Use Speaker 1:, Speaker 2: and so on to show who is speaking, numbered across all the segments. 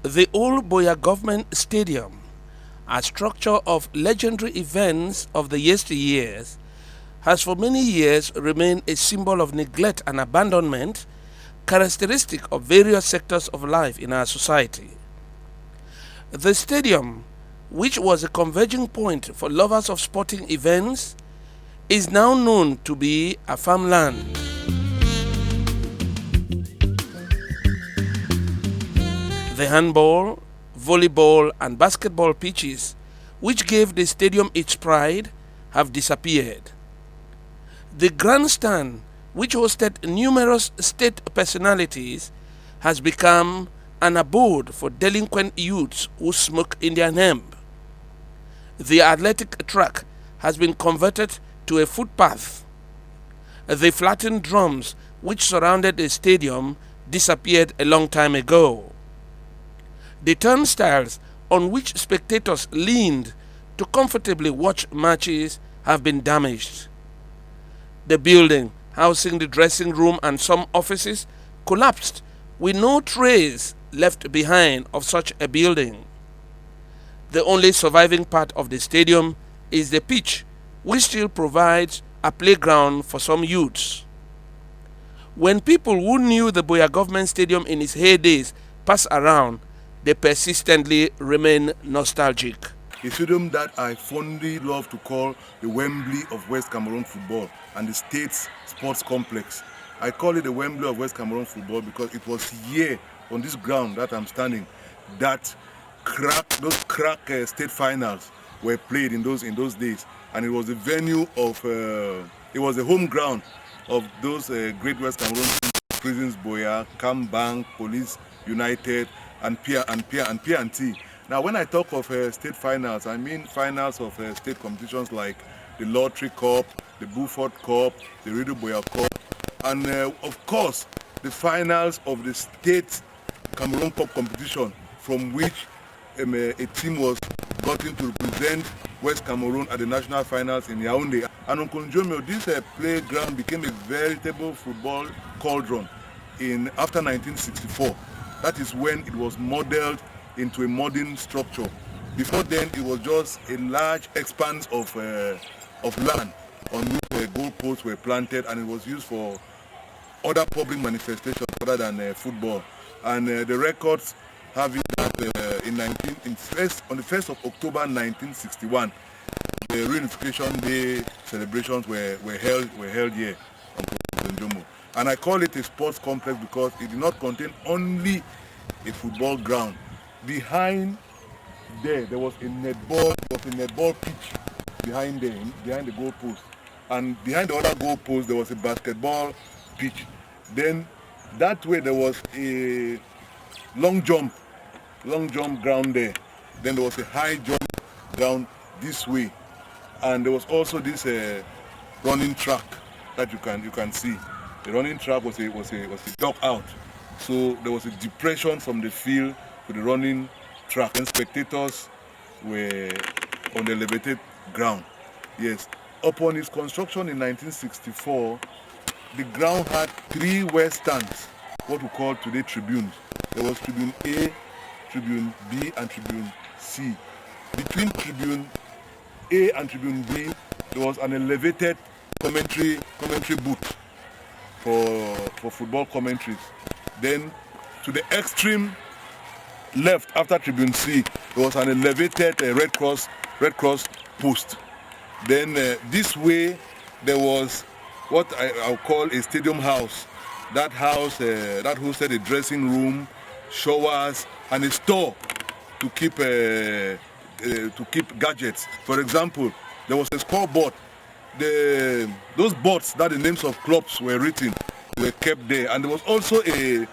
Speaker 1: The Old Buea Government Stadium, a structure of legendary events of the yesteryears, has for many years remained a symbol of neglect and abandonment, characteristic of various sectors of life in our society. The stadium, which was a converging point for lovers of sporting events, is now known to be a farmland. The handball, volleyball, and basketball pitches, which gave the stadium its pride, have disappeared. The grandstand, which hosted numerous state personalities, has become an abode for delinquent youths who smoke Indian hemp. The athletic track has been converted to a footpath. The flattened drums which surrounded the stadium disappeared a long time ago. The turnstiles on which spectators leaned to comfortably watch matches have been damaged. The building housing the dressing room and some offices collapsed with no trace left behind of such a building. The only surviving part of the stadium is the pitch, which still provides a playground for some youths. When people who knew the Buea Government Stadium in its heydays pass around, they persistently remain nostalgic.
Speaker 2: A stadium that I fondly love to call the Wembley of West Cameroon football and the state's sports complex. I call it the Wembley of West Cameroon football because it was here on this ground that I'm standing that those crack state finals were played in those days, and it was the venue of it was the home ground of those great West Cameroon prisons: Buea, Cam Bank, Police United, and P&T. Now, when I talk of state finals, I mean finals of state competitions like the Lottery Cup, the Beaufort Cup, the Old Buea Cup, and of course, the finals of the state Cameroon Cup competition, from which a team was gotten to represent West Cameroon at the national finals in Yaoundé. And on Konjomio, this playground became a veritable football cauldron after 1964. That is when it was modeled into a modern structure. Before then, it was just a large expanse of land on which goalposts were planted, and it was used for other public manifestations other than football. And the records have it that on the 1st of October 1961, the Reunification Day celebrations were held here on Konjomo. And I call it a sports complex because it did not contain only a football ground. Behind there was a netball pitch behind the goalpost. And behind the other goalpost there was a basketball pitch. Then that way there was a long jump ground there. Then there was a high jump ground this way. And there was also this running track that you can see. The running track was a dug out, so there was a depression from the field to the running track, and spectators were on the elevated ground. Yes, upon its construction in 1964, the ground had 3 west stands, what we call today tribunes. There was Tribune A, Tribune B, and Tribune C. Between Tribune A and Tribune B, there was an elevated commentary booth for football commentaries. Then to the extreme left after Tribune C, there was an elevated Red Cross post. Then this way there was what I'll call a stadium house. That house that hosted a dressing room, showers, and a store to keep gadgets. For example, there was a scoreboard. Those boards that the names of clubs were written were kept there, and there was also a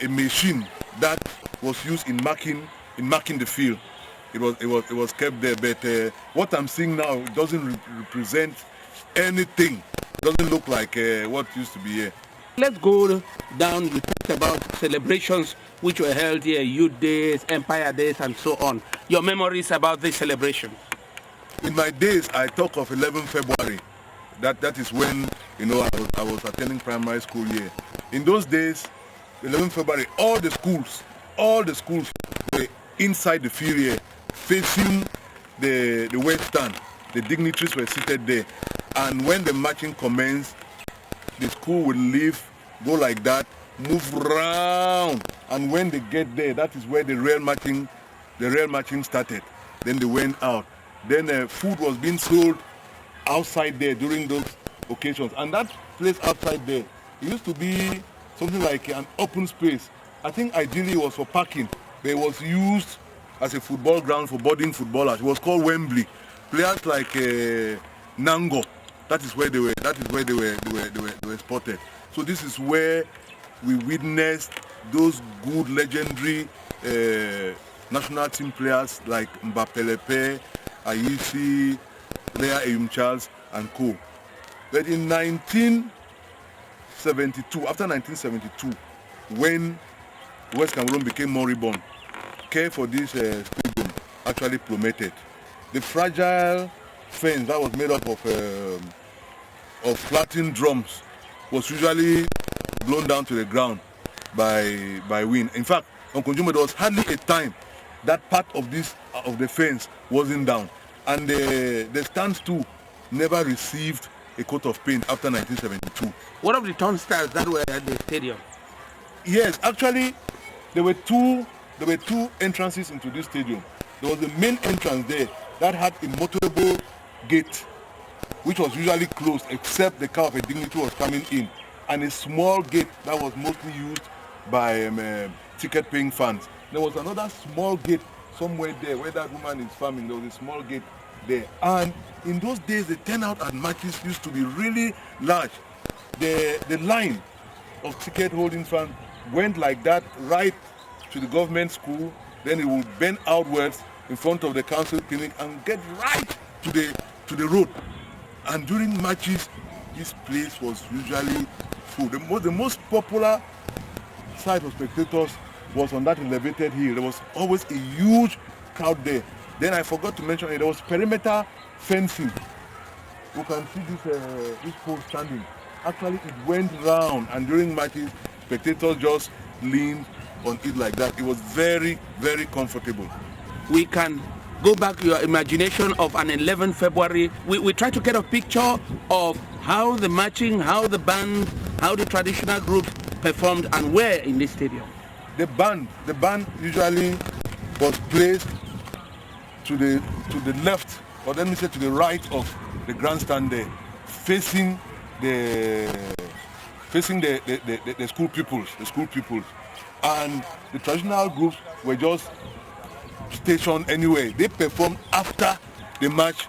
Speaker 2: machine that was used in marking the field. It was kept there, but what I'm seeing now doesn't represent anything. Doesn't look like what used to be here.
Speaker 1: Let's go down. You talked about celebrations which were held here, Youth Days, Empire Days, and so on. Your memories about this celebration?
Speaker 2: In my days, I talk of 11 February. That is when I was attending primary school here. In those days, 11 February, all the schools were inside the field here, facing the west stand. The dignitaries were seated there, and when the marching commenced, the school would leave, go like that, move round, and when they get there, that is where the real marching started. Then they went out. Then food was being sold outside there during those occasions, and that place outside there, it used to be something like an open space. I think ideally it was for parking, but it was used as a football ground for budding footballers. It was called Wembley. Players like Nango, that is where they were spotted. So this is where we witnessed those good legendary national team players like Mbapelepe, Ayisi, Lea Eyum Charles, and co. But in 1972, after 1972, when West Cameroon became moribund, care for this stadium actually plummeted. The fragile fence that was made up of flattened drums was usually blown down to the ground by wind. In fact, on Conjumo, there was hardly a time that part of the fence wasn't down, and the stands too never received a coat of paint after 1972.
Speaker 1: What of the turnstiles that were at the stadium?
Speaker 2: Yes, actually, there were two entrances into this stadium. There was the main entrance there that had a motorable gate, which was usually closed except the car of a dignitary was coming in, and a small gate that was mostly used by ticket-paying fans. There was another small gate somewhere there where that woman is farming. There was a small gate there, and in those days the turnout at matches used to be really large. The line of ticket-holding fans went like that right to the government school, then it would bend outwards in front of the council clinic and get right to the road. And during matches, this place was usually full. The most popular sight of spectators was on that elevated hill. There was always a huge crowd there. Then I forgot to mention there was perimeter fencing. You can see this pole standing. Actually, it went round, and during matches, spectators just leaned on it like that. It was very, very comfortable.
Speaker 1: We can go back to your imagination of an 11 February. We try to get a picture of how the marching, how the band, how the traditional groups performed and where in this stadium.
Speaker 2: The band usually was placed to the left, or let me say to the right of the grandstand there, facing the school pupils, and the traditional groups were just stationed anyway. They performed after the march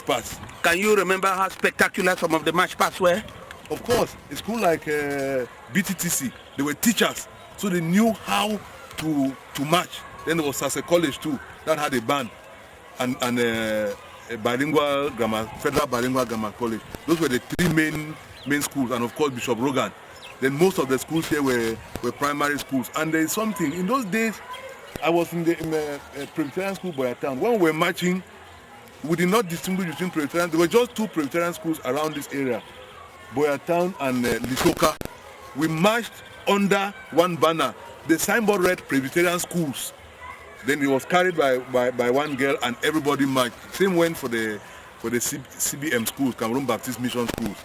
Speaker 2: pass.
Speaker 1: Can you remember how spectacular some of the march pass were?
Speaker 2: Of course, a school like BTTC, they were teachers, so they knew how to march. Then there was Sase College too, that had a band, and a bilingual grammar, Federal Bilingual Grammar College. Those were the three main schools, and of course Bishop Rogan. Then most of the schools here were primary schools. And there is something, in those days, I was in the Presbyterian school, Buea Town. When we were marching, we did not distinguish between Presbyterian. There were just two Presbyterian schools around this area, Buea Town and Lisoka. We marched under one banner. The signboard read Presbyterian schools. Then it was carried by one girl, and everybody marched. Same went for the CBM schools, Cameroon Baptist Mission schools.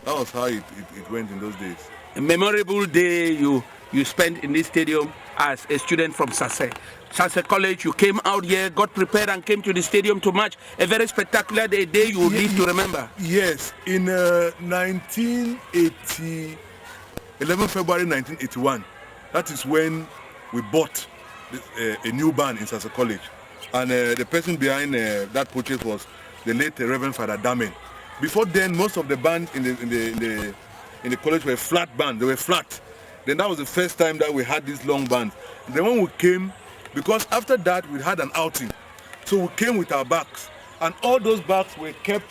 Speaker 2: That was how it went in those days.
Speaker 1: A memorable day you you spent in this stadium as a student from Sase. Sase College, you came out here, got prepared and came to the stadium to match. A very spectacular day you would live to remember.
Speaker 2: Yes, in 11 February 1981, that is when we bought a new barn in Sase College. And the person behind that purchase was the late Reverend Father Damen. Before then, most of the bands in the college were flat bands. They were flat. Then that was the first time that we had these long bands. Then when we came, because after that we had an outing, so we came with our bags, and all those bags were kept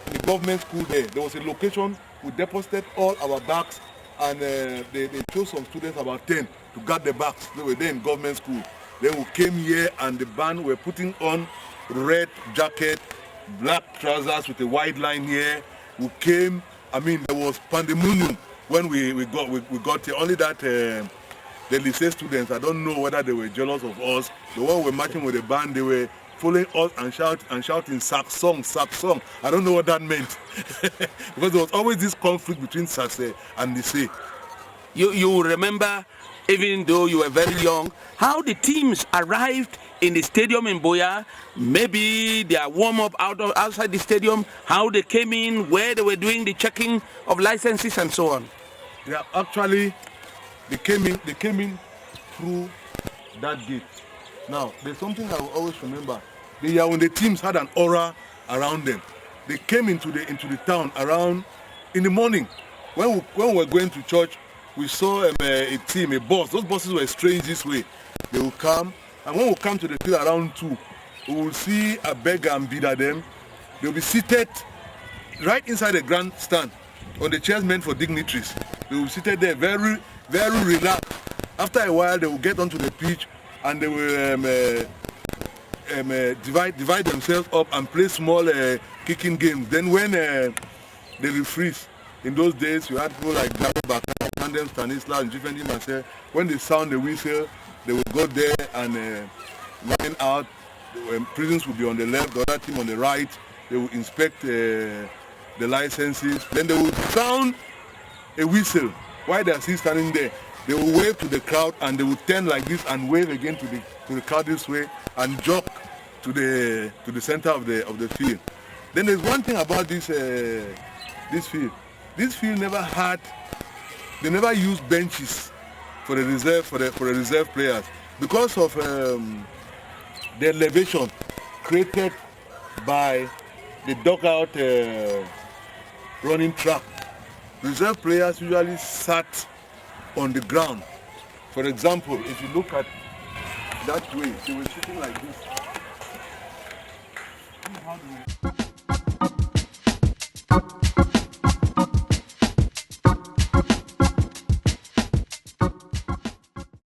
Speaker 2: in the government school there. There was a location we deposited all our bags, and they chose some students, about 10, to guard the bags. They were there in government school. Then we came here, and the band were putting on red jacket, black trousers with a wide line here. We came, I mean, there was pandemonium when we got here. Only that the lycée students, I don't know whether they were jealous of us. The one we were marching with the band, they were following us and shouting sack song. I don't know what that meant. Because there was always this conflict between Sase and lycée.
Speaker 1: You remember, even though you were very young, how the teams arrived in the stadium in Buea, maybe their warm-up outside the stadium, how they came in, where they were doing the checking of licenses and so on.
Speaker 2: Yeah, actually, they came in through that gate. Now, there's something I will always remember. When the teams had an aura around them, they came into the town around in the morning. When we were going to church, we saw a team, a bus. Those buses were strange this way. They will come, and when we come to the field around 2, we will see a beggar and bidder them. They will be seated right inside the grandstand on the chairs meant for dignitaries. They will be seated there, very, very relaxed. After a while, they will get onto the pitch, and they will divide themselves up and play small kicking games. Then when they refreeze, in those days, you had people like Tandem, Stanislas, and Jifendi Marcel. When they sound the whistle, they will go there and line out. Prisons will be on the left, the other team on the right. They will inspect the licenses. Then they will sound a whistle. While they are still standing there, they will wave to the crowd, and they will turn like this and wave again to the crowd this way and jog to the center of the field. Then there's one thing about this field. This field they never used benches for the reserve players because of the elevation created by the dugout running track. Reserve players usually sat on the ground. For example, if you look at that way, they were sitting like this.